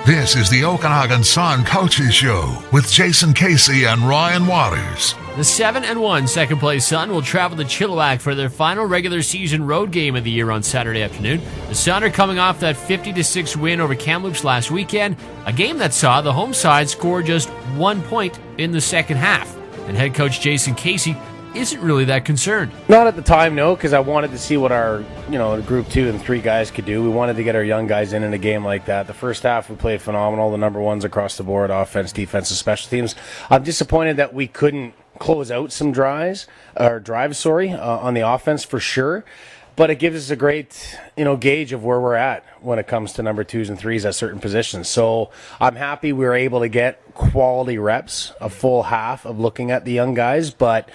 This is the Okanagan Sun Coaches Show with Jason Casey and Ryan Waters. The 7-1 second-place Sun will travel to Chilliwack for their final regular season road game of the year on Saturday afternoon. The Sun are coming off that 50-6 win over Kamloops last weekend, a game that saw the home side score just 1 point in the second half. And head coach Jason Casey isn't really that concerned. Not at the time, no, because I wanted to see what our, Group 2 and 3 guys could do. We wanted to get our young guys in a game like that. The first half, we played phenomenal. The number ones across the board, offense, defense, and special teams. I'm disappointed that we couldn't close out some drives on the offense for sure. But it gives us a great, gauge of where we're at when it comes to number 2s and 3s at certain positions. So I'm happy we were able to get quality reps, a full half of looking at the young guys, but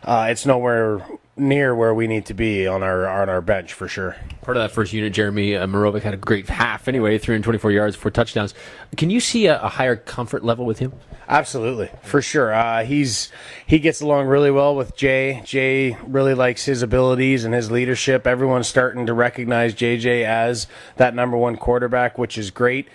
it's nowhere near where we need to be on our bench for sure. Part of that first unit, Jeremy Morovic had a great half anyway, 324 yards, 4 touchdowns. Can you see a higher comfort level with him? Absolutely, for sure. He gets along really well with Jay. Jay really likes his abilities and his leadership. Everyone's starting to recognize JJ as that number 1 quarterback, which is great.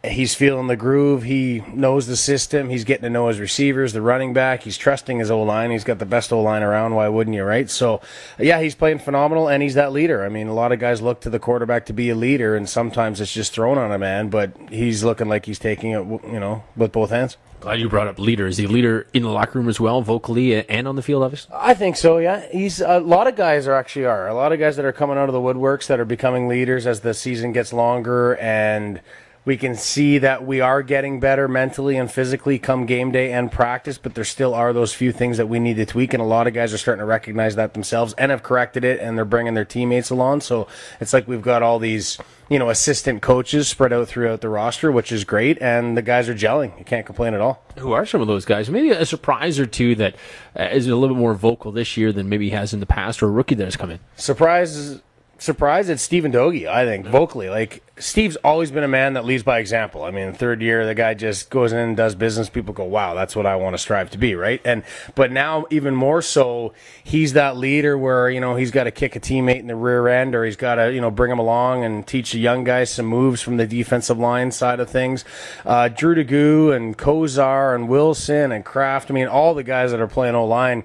He's feeling the groove. He knows the system. He's getting to know his receivers, the running back. He's trusting his O-line. He's got the best O-line around. Why wouldn't you, right? So, yeah, he's playing phenomenal, and he's that leader. I mean, a lot of guys look to the quarterback to be a leader, and sometimes it's just thrown on a man, but he's looking like he's taking it, with both hands. Glad you brought up leader. Is he a leader in the locker room as well, vocally and on the field, obviously? I think so, yeah. He's a lot of guys are. A lot of guys that are coming out of the woodworks that are becoming leaders as the season gets longer, and we can see that we are getting better mentally and physically come game day and practice, but there still are those few things that we need to tweak, and a lot of guys are starting to recognize that themselves and have corrected it, and they're bringing their teammates along. So it's like we've got all these, assistant coaches spread out throughout the roster, which is great, and the guys are gelling. You can't complain at all. Who are some of those guys? Maybe a surprise or two that is a little bit more vocal this year than maybe he has in the past, or a rookie that has come in? Surprise, it's Stephen Doege, I think, vocally. Like, Steve's always been a man that leads by example. I mean, third year, the guy just goes in and does business. People go, wow, that's what I want to strive to be, right? But now, even more so, he's that leader where, he's got to kick a teammate in the rear end, or he's got to, bring him along and teach the young guys some moves from the defensive line side of things. Drew DeGoo and Kozar and Wilson and Kraft, I mean, all the guys that are playing O-line,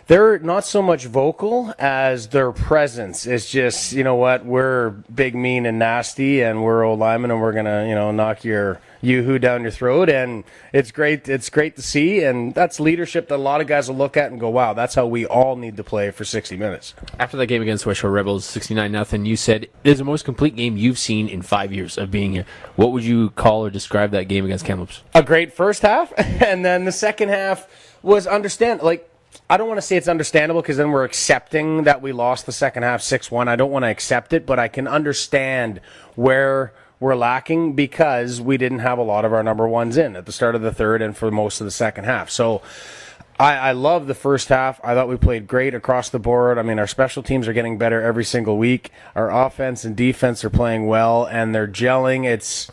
they're not so much vocal as their presence. It's just, we're big, mean, and nasty, and we're old linemen, and we're going to, knock your yoo-hoo down your throat. And it's great. It's great to see, and that's leadership that a lot of guys will look at and go, wow, that's how we all need to play for 60 minutes. After that game against West Shore Rebels, 69-0, you said it is the most complete game you've seen in 5 years of being here. What would you call or describe that game against Kamloops? A great first half, and then the second half was I don't want to say it's understandable, because then we're accepting that we lost the second half 6-1. I don't want to accept it, but I can understand where we're lacking, because we didn't have a lot of our number 1s in at the start of the third and for most of the second half. So I love the first half. I thought we played great across the board. I mean, our special teams are getting better every single week. Our offense and defense are playing well, and they're gelling. It's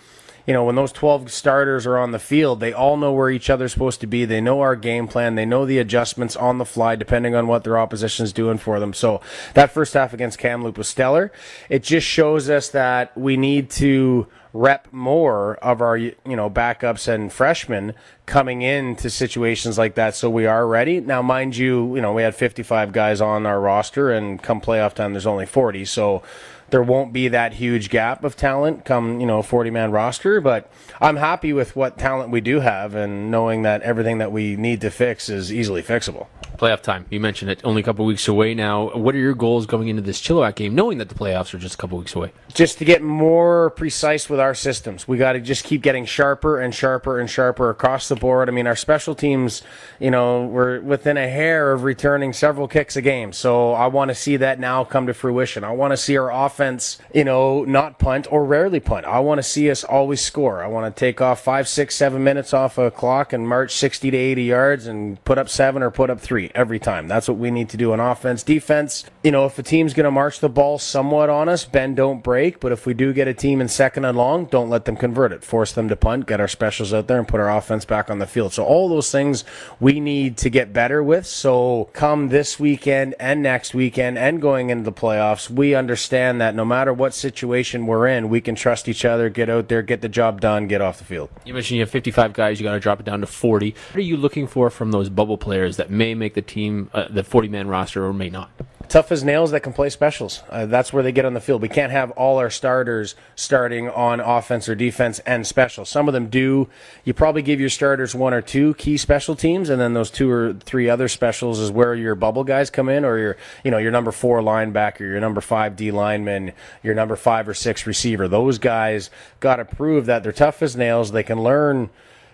when those 12 starters are on the field, they all know where each other's supposed to be. They know our game plan. They know the adjustments on the fly depending on what their opposition's doing for them. So that first half against Kamloops was stellar. It just shows us that we need to rep more of our, backups and freshmen coming into situations like that, so we are ready. Now, mind you, we had 55 guys on our roster, and come playoff time, there's only 40. So there won't be that huge gap of talent come, 40-man roster, but I'm happy with what talent we do have, and knowing that everything that we need to fix is easily fixable. Playoff time, you mentioned it, only a couple weeks away now. What are your goals going into this Chilliwack game, knowing that the playoffs are just a couple weeks away? Just to get more precise with our systems. We got to just keep getting sharper and sharper and sharper across the board. I mean, our special teams, we're within a hair of returning several kicks a game, so I want to see that now come to fruition. I want to see our offense, not punt or rarely punt. I want to see us always score. I want to take off 5, 6, 7 minutes off a clock and march 60 to 80 yards and put up 7 or put up 3. 3 every time. That's what we need to do on offense. Defense, if a team's going to march the ball somewhat on us, bend, don't break. But if we do get a team in second and long, don't let them convert it. Force them to punt, get our specials out there, and put our offense back on the field. So all those things we need to get better with. So come this weekend and next weekend and going into the playoffs, we understand that no matter what situation we're in, we can trust each other, get out there, get the job done, get off the field. You mentioned you have 55 guys, you got to drop it down to 40. What are you looking for from those bubble players that may make the team, the 40-man roster, or may not? Tough as nails that can play specials. That's where they get on the field. We can't have all our starters starting on offense or defense and special. Some of them do. You probably give your starters 1 or 2 key special teams, and then those 2 or 3 other specials is where your bubble guys come in, or your number 4 linebacker, your number 5 D lineman, your number 5 or 6 receiver. Those guys got to prove that they're tough as nails. They can learn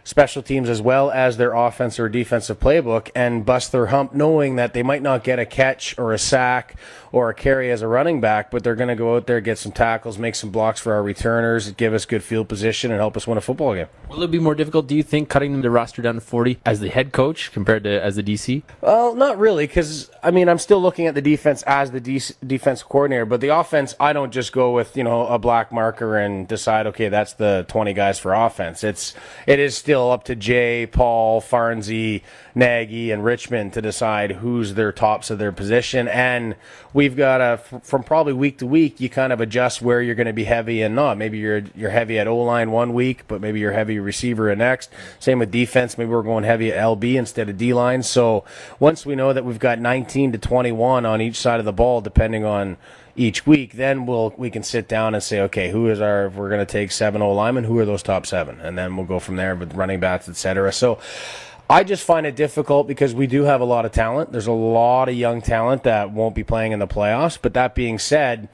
special teams as well as their offense or defensive playbook and bust their hump, knowing that they might not get a catch or a sack or a carry as a running back, but they're going to go out there, get some tackles, make some blocks for our returners, give us good field position, and help us win a football game. Will it be more difficult, do you think, cutting the roster down to 40 as the head coach compared to as the DC? Well, not really, because, I'm still looking at the defense as the defense coordinator, but the offense, I don't just go with, a black marker and decide, okay, that's the 20 guys for offense. It is still up to Jay, Paul, Farnsey, Nagy, and Richmond to decide who's their tops of their position, and we've got from probably week to week, you kind of adjust where you're going to be heavy and not. Maybe you're heavy at O-line one week, but maybe you're heavy receiver next. Same with defense. Maybe we're going heavy at LB instead of D-line. So once we know that we've got 19 to 21 on each side of the ball, depending on each week, then we can sit down and say, okay, if we're going to take 7 O-linemen, who are those top 7? And then we'll go from there with running backs, etc. So I just find it difficult because we do have a lot of talent. There's a lot of young talent that won't be playing in the playoffs. But that being said,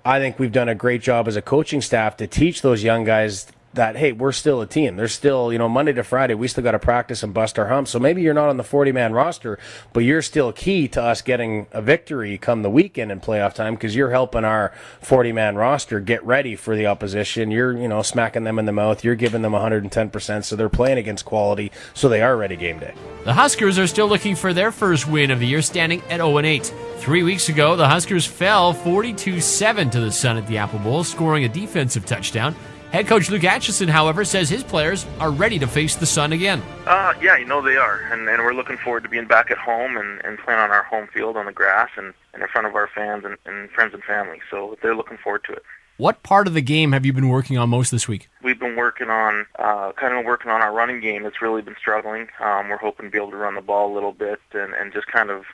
I think we've done a great job as a coaching staff to teach those young guys that, hey, we're still a team. There's still, Monday to Friday, we still got to practice and bust our humps. So maybe you're not on the 40-man roster, but you're still key to us getting a victory come the weekend in playoff time because you're helping our 40-man roster get ready for the opposition. You're, smacking them in the mouth. You're giving them 110%, so they're playing against quality, so they are ready game day. The Huskers are still looking for their first win of the year, standing at 0-8. 3 weeks ago, the Huskers fell 42-7 to the Sun at the Apple Bowl, scoring a defensive touchdown. Head coach Luke Atchison, however, says his players are ready to face the Sun again. Yeah, they are. And we're looking forward to being back at home and playing on our home field on the grass and in front of our fans and friends and family. So they're looking forward to it. What part of the game have you been working on most this week? We've been working on our running game. It's really been struggling. We're hoping to be able to run the ball a little bit and just kind of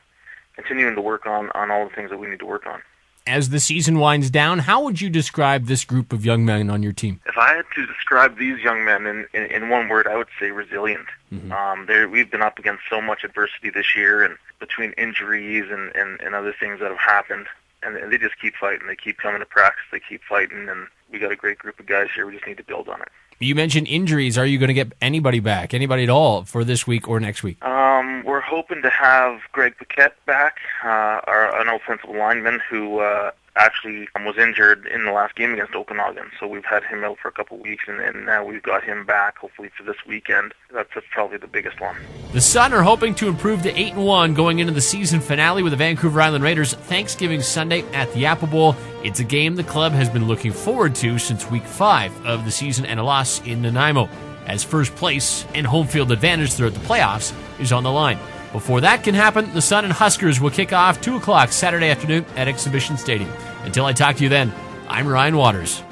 continuing to work on all the things that we need to work on. As the season winds down, how would you describe this group of young men on your team? If I had to describe these young men in one word, I would say resilient. Mm-hmm. We've been up against so much adversity this year, and between injuries and other things that have happened, and they just keep fighting. They keep coming to practice. They keep fighting, and we got a great group of guys here. We just need to build on it. You mentioned injuries. Are you going to get anybody back, anybody at all, for this week or next week? We're hoping to have Greg Paquette back, an offensive lineman who actually was injured in the last game against Okanagan. So we've had him out for a couple of weeks, and now we've got him back, hopefully for this weekend. That's probably the biggest one. The Sun are hoping to improve to 8-1 going into the season finale with the Vancouver Island Raiders Thanksgiving Sunday at the Apple Bowl. It's a game the club has been looking forward to since week 5 of the season and a loss in Nanaimo, as first place and home field advantage throughout the playoffs is on the line. Before that can happen, the Sun and Huskers will kick off 2 o'clock Saturday afternoon at Exhibition Stadium. Until I talk to you then, I'm Ryan Waters.